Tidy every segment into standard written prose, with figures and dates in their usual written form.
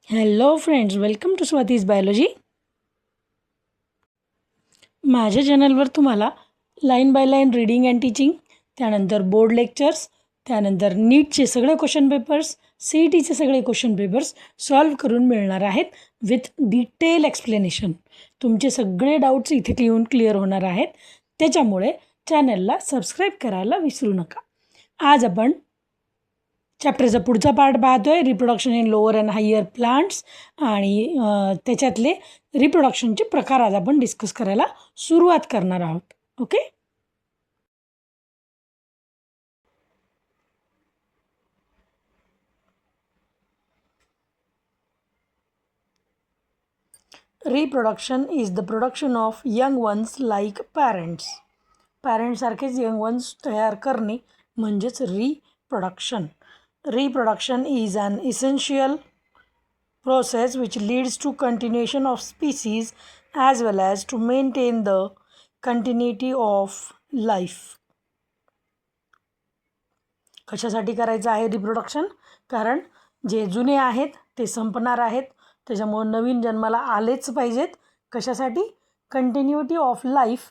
Hello friends, welcome to Swati's biology. माझ्या चॅनलवर तुम्हाला line by line reading and teaching, त्यानंतर बोर्ड लेक्चर्स, त्यानंतर नीटचे सगळे क्वेश्चन पेपर्स, सी ई टीचे सगळे क्वेश्चन पेपर्स सॉल्व्ह करून मिळणार आहेत विथ डिटेल एक्सप्लेनेशन. तुमचे सगळे डाऊट्स इथे येऊन क्लिअर होणार आहेत. त्याच्यामुळे चॅनलला सबस्क्राईब करायला विसरू नका. आज आपण चॅप्टरचा पुढचा पार्ट पाहतो आहे, reproduction in lower and higher plants, आणि त्याच्यातले रिप्रोडक्शनचे प्रकार आज आपण डिस्कस करायला सुरुवात करणार आहोत. Okay. Reproduction is the production of young ones like parents. पॅरेंट्ससारखेच यंग वन्स तयार करणे म्हणजेच reproduction. Reproduction is an essential process which leads to continuation of species as well as to maintain the continuity of life. कशासाठी करायचं आहे reproduction? कारण जे जुने आहेत ते संपणार आहेत, त्याच्यामुळे नवीन जन्माला आलेच पाहिजेत. कशासाठी? Continuity of life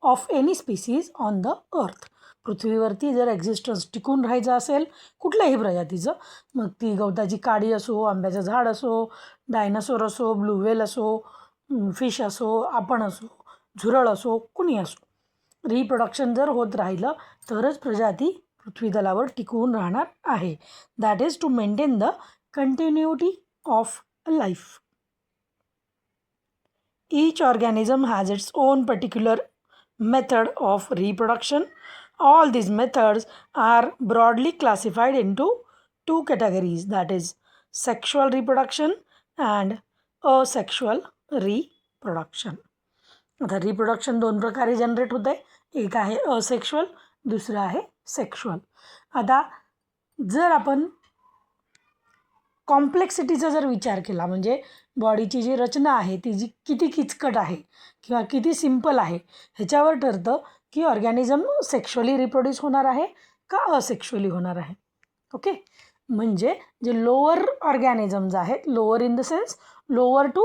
of any species on the earth. पृथ्वीवरती जर एक्झिस्टन्स टिकून राहायचं असेल कुठल्याही प्रजातीचं, मग ती गवताची काडी असो, आंब्याचं झाड असो, डायनासोर असो, ब्लू व्हेल असो, फिश असो, आपण असो, झुरळ असो, कुणी असो, रिप्रोडक्शन जर होत राहिलं तरच प्रजाती पृथ्वीतलावर टिकून राहणार आहे. That is to maintain the continuity of life. Each organism has its own particular method of reproduction. All these methods are broadly classified into two categories, that is sexual reproduction and asexual reproduction. आता reproduction दोन प्रकारे generate होत आहे. एक आहे asexual, दुसरं आहे sexual. आता जर आपण कॉम्प्लेक्सिटीचा जर विचार केला, म्हणजे बॉडीची जी रचना आहे ती जी किती किचकट आहे किंवा किती सिम्पल आहे ह्याच्यावर ठरतं की ऑर्गॅनिझम सेक्शुअली रिप्रोड्यूस होणार आहे का असेक्शुअली होणार आहे. ओके. म्हणजे जे लोअर ऑर्गॅनिझम्स आहेत, lower in the sense lower to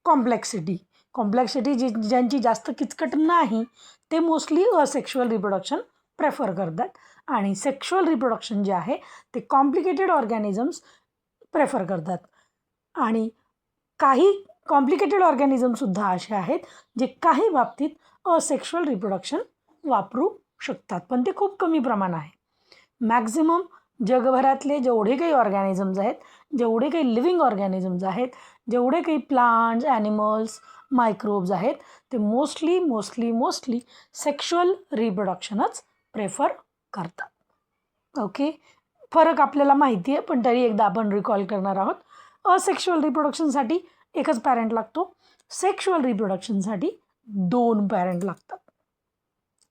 complexity, ज्यांची जास्त किचकट नाही ते मोस्टली असेक्शुअल रिप्रोडक्शन प्रेफर करतात, आणि सेक्शुअल रिप्रोडक्शन जे आहे ते कॉम्प्लिकेटेड ऑर्गॅनिझम्स प्रेफर करतात. आणि काही कॉम्प्लिकेटेड ऑर्गॅनिझमसुद्धा असे आहेत जे काही बाबतीत असेक्शुअल रिप्रोडक्शन वापरू शकतात, पण ते खूप कमी प्रमाण आहे. मॅक्झिमम जगभरातले जेवढे काही ऑर्गॅनिझम्स आहेत, जेवढे काही लिव्हिंग ऑर्गॅनिझम्स आहेत, जेवढे काही प्लांट्स, ॲनिमल्स, मायक्रोब्स आहेत, ते मोस्टली सेक्शुअल रिप्रोडक्शनच प्रेफर करतात. ओके. फरक आपल्याला माहिती आहे, पण तरी एकदा आपण रिकॉल करणार आहोत. असेक्शुअल रिप्रोडक्शनसाठी एकच पॅरेंट लागतो, सेक्शुअल रिप्रोडक्शनसाठी 2 पॅरेंट लागतात.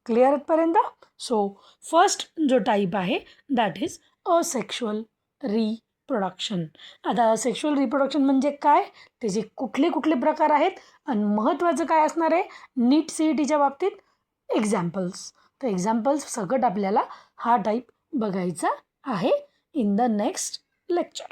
क्लिअर आहेतपर्यंत? सो फर्स्ट जो टाईप आहे दॅट इज असेक्शुअल रिप्रोडक्शन. आता असेक्शुअल रिप्रोडक्शन म्हणजे काय, त्याचे कुठले प्रकार आहेत, आणि महत्त्वाचं काय असणार आहे नीट सी ई टीच्या बाबतीत एक्झाम्पल्स. तर एक्झाम्पल्स सकट आपल्याला हा टाईप बघायचा आहे इन द नेक्स्ट लेक्चर.